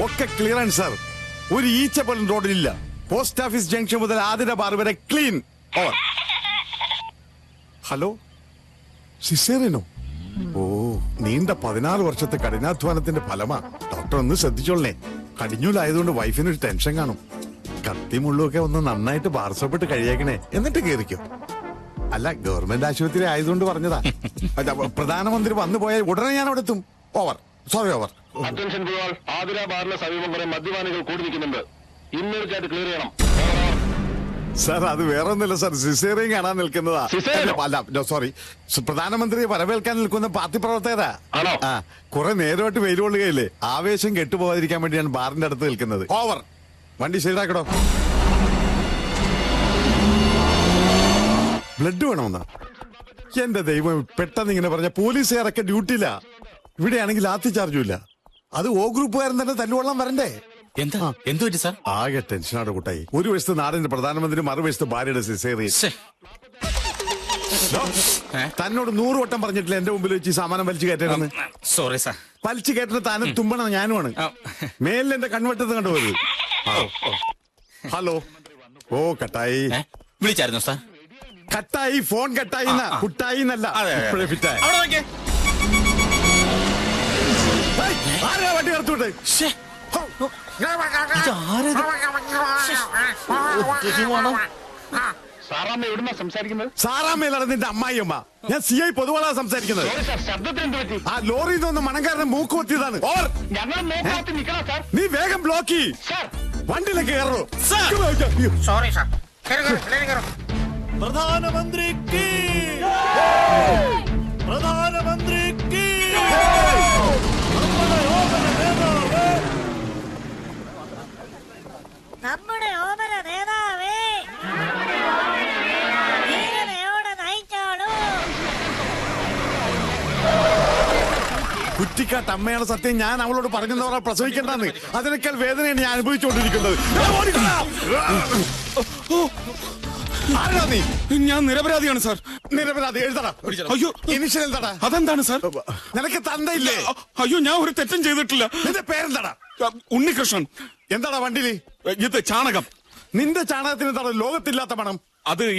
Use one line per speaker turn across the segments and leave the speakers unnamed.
ഒക്കെ clearance sir. ഒരു ഈച്ച പോലും റോഡിലില്ല. പോസ്റ്റ് ഓഫീസ് ജംഗ്ഷൻ മുതൽ ആതിര ബാർ വരെ ക്ലീൻ. ഓവർ. ഹലോ, സിസേറിയനോ? ഓ, നീണ്ട 16 വർഷത്തെ കഠിനാധ്വാനത്തിന്റെ ഫലമാ. ഡോക്ടർ ഒന്ന് ശ്രദ്ധിച്ചോളേ. കടിഞ്ഞൂലായതുകൊണ്ട് വൈഫിനൊരു ടെൻഷൻ കാണും. കത്തി മുള്ളൊക്കെ ഒന്ന് നന്നായിട്ട് ബാർസപ്പെട്ട് കഴിയേക്കണേ, എന്നിട്ട് കേറിക്കോ. അല്ല, ഗവൺമെന്റ് ആശുപത്രി ആയതുകൊണ്ട് പറഞ്ഞതാ. പ്രധാനമന്ത്രി വന്നു പോയാൽ ഉടനെ ഞാൻ അവിടെ എത്തും. Over. Sorry, over.
Attention goal. Athira ബാറിന് സമീപം കുറെ മദ്യപാനികൾ കൂടി നിൽക്കുന്നുണ്ട്. ഇന്നൊരുക്കായിട്ട് ക്ലിയർ ചെയ്യണം.
സാർ, അത് വേറെ ഒന്നുമില്ല സാർ, സിസേറിയൻ കാണാൻ നിൽക്കുന്നതാ. അല്ല, സോറി, പ്രധാനമന്ത്രിയെ വരവേൽക്കാൻ നിൽക്കുന്ന പാർട്ടി പ്രവർത്തകരാ. ആ, കുറെ നേരമായിട്ട് വെയിൽ കൊള്ളുകയില്ലേ, ആവേശം കെട്ടുപോകാതിരിക്കാൻ വേണ്ടി ഞാൻ ബാറിന്റെ അടുത്ത് നിൽക്കുന്നത്. ഓവർ. വണ്ടി ശരിയാക്കടോ. ബ്ലഡ് വേണമെന്നാ? എന്റെ ദൈവം, പെട്ടെന്ന് ഇങ്ങനെ പറഞ്ഞ പോലീസുകാരൊക്കെ ഡ്യൂട്ടിയില്ല. ഇവിടെയാണെങ്കിൽ ലാത്തി ചാർജും ഇല്ല. അത് ഓ ഗ്രൂപ്പുകാരൻ തന്നെ തല്ലുകൊള്ളാൻ വരണ്ടേ?
എന്ത് പറ്റി സാർ?
ആകെ ടെൻഷനാണ് കൂട്ടായി. ഒരു വശത്ത് നാടിന്റെ പ്രധാനമന്ത്രി, മറുവശത്ത് ഭാര്യയുടെ സിസേറിയൻ. തന്നോട് 100 വട്ടം പറഞ്ഞിട്ടില്ല എന്റെ മുമ്പിൽ വെച്ച് സാമാനം വലിച്ചു കയറ്റണമെന്ന്.
Sorry sir.
വലിച്ചു കയറ്റുന്ന താനും തുമ്പണം ഞാനുമാണ്. മേലിൽ എന്റെ കൺവെട്ടത്ത് കണ്ടുപോയത്. ഹലോ. ഓ, കട്ടായി.
വിളിച്ചായിരുന്നു സാർ?
കട്ടായി, ഫോൺ കട്ടായി. കുട്ടായി എന്നല്ല, ഇപ്പോഴേ ഫിറ്റായി. ആരാ വണ്ടി കടത്തോട്ടെ?
സാറാമ്മ എവിടുന്നാ സംസാരിക്കുന്നത്?
സാറാമ്മയിലാണ് നിന്റെ അമ്മായിയമ്മ. ഞാൻ CI പൊതുവാളാ സംസാരിക്കുന്നത്. ആ ലോറിയിൽ നിന്ന് മണങ്കാരനെ മൂക്ക് കൊത്തിയതാണ്. നീ വേഗം ബ്ലോക്ക് ചെയ്യ്. വണ്ടിയിലേക്ക് കയറോ.
Sorry sir.
പ്രധാനമന്ത്രിക്ക് പ്രധാനമന്ത്രിക്ക്
നമ്മുടെ ഓമന നേതാവേ, ധീരതയോടെ നയിച്ചോളൂ.
കുറ്റിക്കാട്ട് അമ്മയാണ് സത്യം. ഞാൻ അവളോട് പറഞ്ഞെന്നവരാ പ്രസവിക്കണ്ടെന്ന്. അതിനേക്കാൾ വേദനയാണ് ഞാൻ അനുഭവിച്ചുകൊണ്ടിരിക്കുന്നത്. ആരാ നീ?
ഞാൻ നിരപരാധിയാണ് സാർ.
നിരപരാധി എഴുതടാ.
അയ്യോ,
ഇനിഷ്യൽ എന്താടാ?
അതെന്താണ് സാർ?
നിനക്ക് തന്തയില്ലേ?
അയ്യോ, ഞാൻ ഒരു തെറ്റും ചെയ്തിട്ടില്ല.
നിന്റെ പേരെന്താടാ?
ഉണ്ണികൃഷ്ണൻ.
എന്താടാ വണ്ടിയില്?
ഇത് ചാണകം.
നിന്റെ ചാണകത്തിന് എന്താണ് ലോകത്തില്ലാത്ത മണം?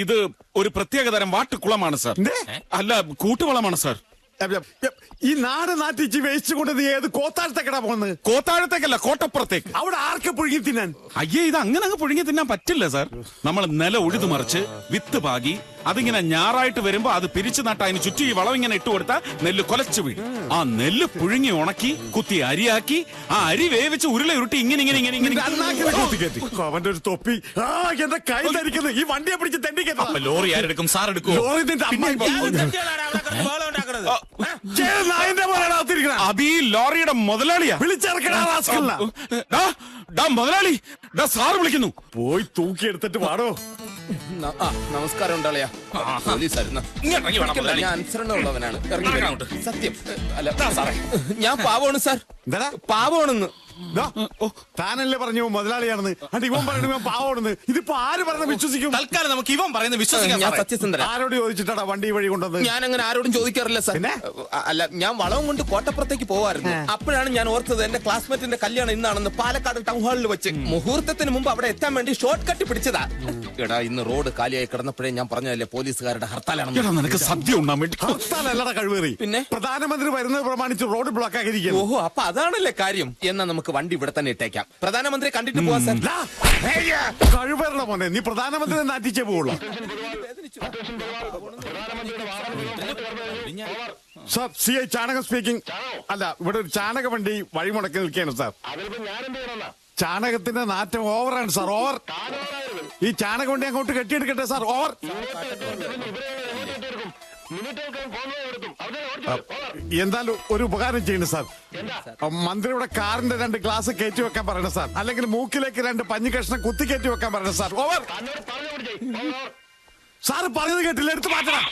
ഇത് ഒരു പ്രത്യേകതരം വാട്ടുകുളമാണ് സാർ. അല്ല, കൂട്ടുവളമാണ് സാർ.
ഈ നാട് നാട്ടിച്ച് വേസ്റ്റ് കൊണ്ട് നീ ഏത് കോത്താഴത്തേക്കടാ പോകുന്നത്?
കോത്താഴത്തേക്കല്ല, കോട്ടപ്പുറത്തേക്ക്.
അവിടെ ആർക്ക് പുഴുങ്ങി തിന്നാൻ?
അയ്യേ, ഇത് അങ്ങനെ അങ്ങ് പുഴുങ്ങി തിന്നാൻ പറ്റില്ല സാർ. നമ്മൾ നില ഉഴുതുമറിച്ച് വിത്ത് പാകി അതിങ്ങനെ ഞാറായിട്ട് വരുമ്പോ അത് പിരിച്ചു നട്ട അതിന് ചുറ്റി ഈ വളം ഇങ്ങനെ ഇട്ട് കൊടുത്താൽ നെല്ല് കൊലച്ചു വീഴും. ആ നെല്ല് പുഴുങ്ങി ഉണക്കി കുത്തി അരിയാക്കി ആ അരി വേവിച്ച് ഉരുള ഉരുട്ടി ഇങ്ങനെ ഇങ്ങനെ ഇങ്ങനെ ഇങ്ങനെ.
അവന്റെ ഒരു തൊപ്പി എന്റെ കൈ ധരിക്കുന്നത്. ഈ വണ്ടിയെ പിടിച്ച് തെണ്ടിക്കരുത്.
ലോറി ആരെടുക്കും? സാർ എടുക്കും.
ലോറി
അത് ഈ ലോറിയുടെ മുതലാളിയാ.
വിളിച്ചിറക്കണ
മുതലാളി, സാർ വിളിക്കുന്നു.
പോയി തൂക്കിയെടുത്തിട്ട് വാടോ.
നമസ്കാരം ഉണ്ടാളിയാ. പോലീസായിരുന്നു. ഞാൻ അനുസരണമുള്ളവനാണ്. സത്യം. അല്ല സാറേ, ഞാൻ പാവമാണ് സാർ. പാവമാണെന്ന്
താനല്ലേ പറഞ്ഞു മുതലാളിയാണെന്ന്. അണ്ട് ഇവൻ പറയുന്നത് ഇവൻ പാവമാണെന്ന്. ഇതിപ്പോ ആര് പറഞ്ഞ വിശ്വസിക്കും?
തൽക്കാലം നമുക്ക് ഇവൻ പറയുന്നത് വിശ്വസിക്കാം.
ഞാൻ സത്യസന്ധന.
ആരോട് ചോദിച്ചിട്ടാടാ വണ്ടി വഴി കൊണ്ടുവന്നത്?
ഞാൻ അങ്ങനെ ആരോടും ചോദിക്കാറില്ല സാർ. അല്ല, ഞാൻ വളവും കൊണ്ട് കോട്ടപ്പുറത്തേക്ക് പോവായിരുന്നു. അപ്പോഴാണ് ഞാൻ ഓർത്തത് എന്റെ ക്ലാസ്മേറ്റിന്റെ കല്യാണം ഇന്നാണെന്ന്. പാലക്കാട് ടൗൺ ഹാളിൽ വെച്ച് മുഹൂർത്തത്തിന് മുമ്പ് അവിടെ എത്താൻ വേണ്ടി ഷോർട്ട് കട്ട് പിടിച്ചതാ. എടാ, ഇന്ന് റോഡ് കാലിയായി കിടന്നപ്പോഴേ ഞാൻ പറഞ്ഞതല്ലേ പോലീസുകാരുടെ ഹർത്താലാണ്.
നിനക്ക് സത്യം ഉണ്ടാൻ വേണ്ടി.
ഹർത്താലല്ലടാ കഴിവേറി.
പിന്നെ
പ്രധാനമന്ത്രി വരുന്നത് പ്രമാണിച്ച് റോഡ് ബ്ലോക്ക് ആക്കിയിരിക്കുന്നു.
ഓഹോ, അപ്പൊ അതാണല്ലേ കാര്യം. എന്നാ നമുക്ക് വണ്ടി ഇവിടെ തന്നെ ഇട്ടേക്കാം. പ്രധാനമന്ത്രി കണ്ടിട്ട് പോവാ സാർ.
കഴിവേറണ പോന്നെ. നീ പ്രധാനമന്ത്രി നാട്ടിച്ചേ പോവുള്ളൂ. സാർ, CI ചാണകം സ്പീക്കിംഗ്. അല്ല, ഇവിടെ ഒരു ചാണക വണ്ടി വഴിമുടക്കി നിൽക്കുകയാണ് സാർ. ചാണകത്തിന്റെ നാറ്റം ഓവറാണ് സാർ. ഓവർ. ഈ ചാണക വണ്ടി അങ്ങോട്ട് കെട്ടിയെടുക്കട്ടെ സാർ. ഓവർ. എന്തായാലും ഒരു ഉപകാരം ചെയ്യണം സാർ. മന്ത്രിയുടെ കാറിന്റെ 2 ഗ്ലാസ് കയറ്റി വെക്കാൻ പറയണം സാർ. അല്ലെങ്കിൽ മൂക്കിലേക്ക് 2 പഞ്ഞി കഷ്ണം കുത്തി കയറ്റി വെക്കാൻ പറയണം സാർ. ഓവർ. സാറ് പറഞ്ഞത് കേട്ടില്ല, എടുത്ത് മാറ്റണം.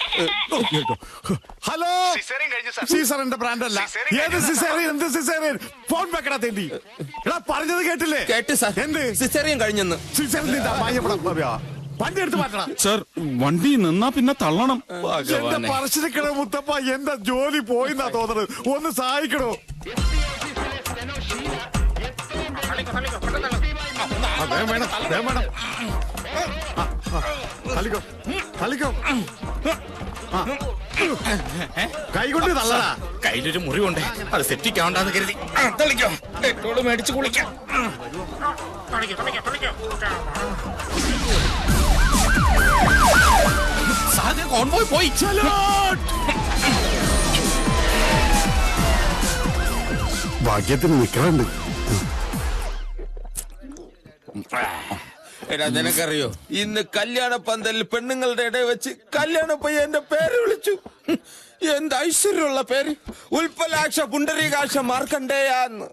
ഹലോ, സീസറിന്റെ ബ്രാൻഡ് അല്ല. ഏത് സിസേറിയൻ? എന്ത് സിസേറിയൻ? ഫോൺ വെക്കടാ തേണ്ടി. എടാ, പറഞ്ഞത് കേട്ടില്ലേ?
കേട്ട് സാർ.
എന്ത്
സിസേറിയൻ കഴിഞ്ഞെന്ന്?
സിസേറിയൻ വണ്ടി എടുത്ത് മാറ്റണം
സാർ. വണ്ടി നിന്നാ പിന്നെ തള്ളണം.
എന്റെ പറശ്ശിനിക്കട മുത്തപ്പ, എന്റെ ജോലി പോയിന്നാ തോന്നുന്നത്. ഒന്ന് സഹായിക്കണോ? വേണം. കളിക്കോ കളിക്കോ. കൈകൊണ്ട് തള്ളടാ.
കയ്യിലൊരു മുറിവുണ്ട്, അത് സെറ്റിക്കാവണ്ടെന്ന് കരുതി തളിക്കോ. ഡെറ്റോള് മേടിച്ച് കുളിക്കാം. കോൺവോയ് പോയി.
ഭാഗ്യത്തിന് നിക്കറുണ്ട്.
എടാ നിനക്കറിയോ, ഇന്ന് കല്യാണ പന്തലിൽ പെണ്ണുങ്ങളുടെ ഇടയിൽ വെച്ച് കല്യാണ പയ്യന്റെ പേര് വിളിച്ചു. എന്ത് ഐശ്വര്യമുള്ള പേര്, ഉൽപ്പലാക്ഷ പുണ്ടരീകാക്ഷ മാർക്കണ്ടേയാന്ന്.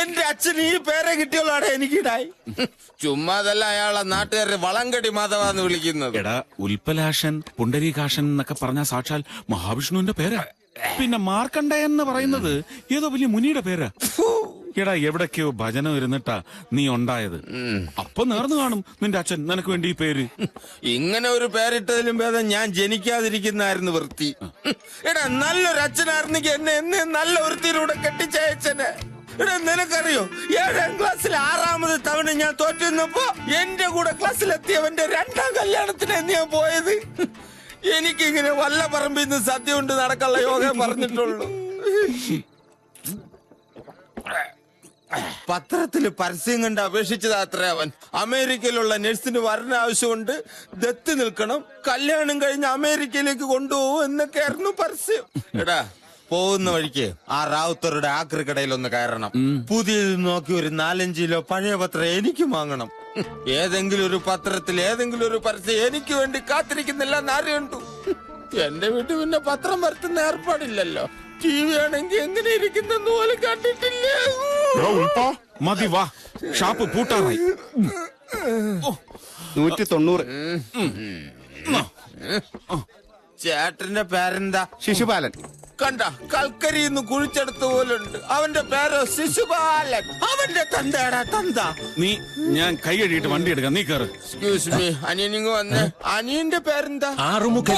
എന്റെ അച്ഛന് ഈ പേരെ കിട്ടിയോളാടെ എനിക്കിടായി. ചുമ്മാതല്ല അയാളെ നാട്ടുകാരെ വളങ്കടി മാധവാന്ന് വിളിക്കുന്നത്.
എടാ, ഉൽപ്പലാഷൻ പുണ്ടരീകാഷൻ എന്നൊക്കെ പറഞ്ഞ സാക്ഷാൽ മഹാവിഷ്ണുവിന്റെ പേരാ. പിന്നെ മാർക്കണ്ഡേയൻ എന്ന് പറയുന്നത് ഏതോ വലിയ മുനിയുടെ പേരാ. എടാ, എവിടൊക്കെയോ ഭജനം ഇരുന്നിട്ടാ നീ ഉണ്ടായത്. അപ്പൊ നേർന്നു കാണും നിന്റെ അച്ഛൻ നിനക്ക് വേണ്ടി ഈ പേര്.
ഇങ്ങനെ ഒരു പേരിട്ടതിലും ഭേദം ഞാൻ ജനിക്കാതിരിക്കുന്നായിരുന്നു വൃത്തി. എടാ, നല്ലൊരു അച്ഛനായിരുന്നെങ്കിൽ എന്നെ എന്നെ നല്ല വൃത്തിയിലൂടെ കെട്ടിച്ചയച്ചനെ. എടാ, നിനക്കറിയോ, 7ാം ക്ലാസ്സിൽ 6ാമത് തവണ ഞാൻ തോറ്റുന്നപ്പോ എന്റെ കൂടെ ക്ലാസ്സിലെത്തിയവന്റെ 2ാം കല്യാണത്തിന് ഞാൻ പോയത്. എനിക്കിങ്ങനെ വല്ല പറമ്പിൽ നിന്ന് സദ്യ കൊണ്ട് നടക്കാനുള്ള യോഗം പറഞ്ഞിട്ടുള്ളൂ. പത്രത്തില് പരസ്യം കണ്ട് അപേക്ഷിച്ചതാ അത്ര അവൻ. അമേരിക്കയിലുള്ള നഴ്സിന് വരണ ആവശ്യമുണ്ട്, ദത്ത് നിൽക്കണം, കല്യാണം കഴിഞ്ഞ് അമേരിക്കയിലേക്ക് കൊണ്ടുപോകും എന്നൊക്കെയായിരുന്നു പരസ്യം. എടാ, പോകുന്ന വഴിക്ക് ആ റാവുത്തറുടെ ആക്രിക്കടയിൽ ഒന്ന് കയറണം. പുതിയത് നോക്കി ഒരു 4-5 കിലോ പഴയ പത്രം എനിക്ക് വാങ്ങണം. ഏതെങ്കിലും ഒരു പത്രത്തിൽ ഏതെങ്കിലും ഒരു പരസ്യം എനിക്ക് വേണ്ടി കാത്തിരിക്കുന്നില്ല എന്നറിയണ്ടു. എന്റെ വീട്ടിൽ പിന്നെ പത്രം വരുത്തുന്ന ഏർപ്പാടില്ലല്ലോ. ടി വി ആണെങ്കിൽ എങ്ങനെ ഇരിക്കുന്നെന്ന് പോലും കണ്ടിട്ടില്ല.
മതി, വാ, ഷാപ്പ് പൂട്ടാറായി.
190.
ചേട്ടന്റെ പേരെന്താ?
ശിശുപാലൻ.
കണ്ട, കൽക്കരിന്ന് കുഴിച്ചെടുത്ത പോലുണ്ട്. അവന്റെ പേരോ ശിശുപാലൻ. അവന്റെ തന്തേടാ തന്ത.
ഞാൻ കൈ കഴുകിയിട്ട് വണ്ടി എടുക്കാം, നീ കയറ്.
എക്സ്ക്യൂസ് മീ, അനിയനിങ് വന്നേ. അനിയന്റെ പേരെന്താ?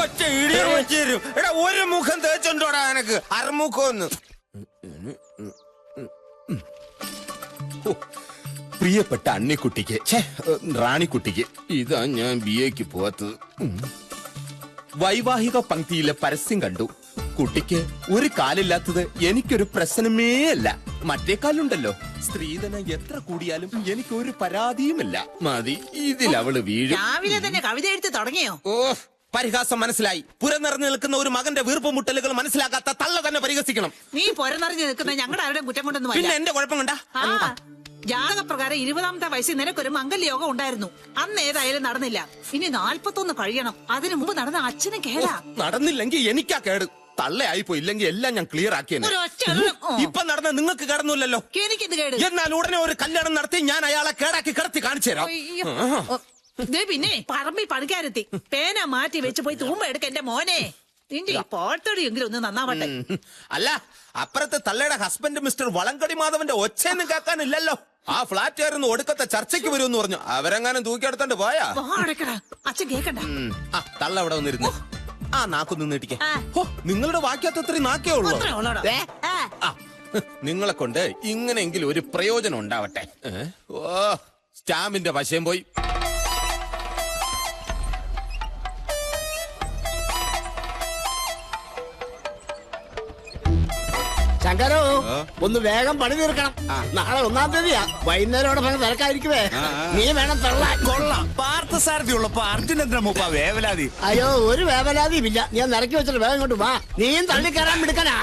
ഒറ്റ ഇടിയ വെച്ചേരും. എടാ, ഒരു മുഖം തേച്ചുണ്ടോടാ എനക്ക്? അറുമുഖം. പ്രിയപ്പെട്ട അണ്ണിക്കുട്ടിക്ക്, റാണിക്കുട്ടിക്ക്, ഇതാ ഞാൻ BA പോവാത്തത്. വൈവാഹിക പങ്ക്തിയിലെ പരസ്യം കണ്ടു. കുട്ടിക്ക് ഒരു കാലില്ലാത്തത് എനിക്കൊരു പ്രശ്നമേ അല്ല. മറ്റേ കാലുണ്ടല്ലോ. സ്ത്രീധനം എത്ര കൂടിയാലും എനിക്കൊരു പരാതിയുമില്ല. മതി, ഇതിൽ അവള് വീഴും.
രാവിലെ തന്നെ കവിത എഴുതി തുടങ്ങിയോ?
ഓ, പരിഹാസം മനസ്സിലായി. പുറനിറഞ്ഞു നിൽക്കുന്ന ഒരു മകന്റെ വീർപ്പ് മുട്ടലുകൾ മനസ്സിലാക്കാത്ത തള്ള തന്നെ പരിഹസിക്കണം.
നീ പൊരനിറഞ്ഞു നിൽക്കുന്ന ഞങ്ങളുടെ ആരുടെയും കുറ്റം കൊണ്ടൊന്നും
പിന്നെ എന്റെ കുഴപ്പം കണ്ട.
ജാതകപ്രകാരം 20ാമത്തെ വയസ്സിൽ നിനക്കൊരു മംഗല്യോഗം ഉണ്ടായിരുന്നു. അന്ന് ഏതായാലും നടന്നില്ല. ഇനി 41 കഴിയണം. അതിനു മുമ്പ് നടന്ന അച്ഛന് കേടാ.
നടന്നില്ലെങ്കിൽ എനിക്കാ കേട്. തള്ളയായിപ്പോ, ഇല്ലെങ്കിൽ എല്ലാം ഞാൻ ക്ലിയർ ആക്കിയെന്നെ. ഇപ്പൊ നടന്ന നിങ്ങൾക്ക് കിടന്നില്ലല്ലോ.
എനിക്കെന്ത് കേട്?
എന്നാൽ ഉടനെ ഒരു കല്യാണം നടത്തി ഞാൻ അയാളെ കേടാക്കി കിടത്തി കാണിച്ചു തരാം.
പിന്നെ പറമ്പിൽ പണിക്കാരെത്തി. പേന മാറ്റി വെച്ച് പോയി തൂമ്പ എടുക്ക എന്റെ മോനെ. നിന്റെ ഈ പോട്ടടിയെങ്കിലും ഒന്ന് നന്നാവട്ടെ.
അല്ല, അപ്പുറത്തെ തള്ളയുടെ ഹസ്ബൻഡ് മിസ്റ്റർ വളങ്കടി മാധവന്റെ ഒച്ചയൊന്നും കേൾക്കാനില്ലല്ലോ. ആ ഫ്ലാറ്റുകാരൊന്ന് ഒടുക്കത്തെ ചർച്ചയ്ക്ക് വരുമെന്ന് പറഞ്ഞു. അവരെങ്ങാനും തൂക്കിയെടുത്തോണ്ട് പോയാ?
അച്ഛൻ കേക്കണ്ട.
തള്ള അവിടെ വന്നിരുന്നു. ആ നാക്കൊന്ന് നീട്ടിക്കേ. നിങ്ങളുടെ വാക്യത്ത് അത്രയും നാക്കേ ഉള്ളൂ. നിങ്ങളെ കൊണ്ട് ഇങ്ങനെയെങ്കിലും ഒരു പ്രയോജനം ഉണ്ടാവട്ടെ. ഓ, സ്റ്റാമ്പിന്റെ വശം പോയി.
ശങ്കരോ, ഒന്ന് വേഗം പണി തീർക്കണം. നാളെ 1-ാം തീയതിയാ. വൈകുന്നേരം അവിടെ ഭയങ്കര തിരക്കായിരിക്കുവേ. നീ വേണം തള്ളാൻ.
കൊള്ളാം. പാർത്ഥസാരഥി ഉള്ളപ്പോ അർജുനേന്ദ്ര മൂപ്പ വേവലാതി.
അയ്യോ, ഒരു വേവലാതിയും ഇല്ല. ഞാൻ നിരക്കി വെച്ചിട്ട് വേഗം ഇങ്ങോട്ട് വാ. നീയും തള്ളിക്കയറാൻ മിടുക്കനാ.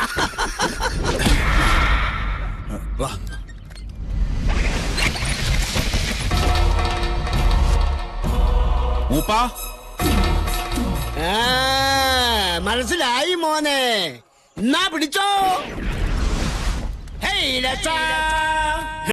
മനസ്സിലായി മോനെ. എന്നാ പിടിച്ചോ. ഹേയ് ലച്ചാ.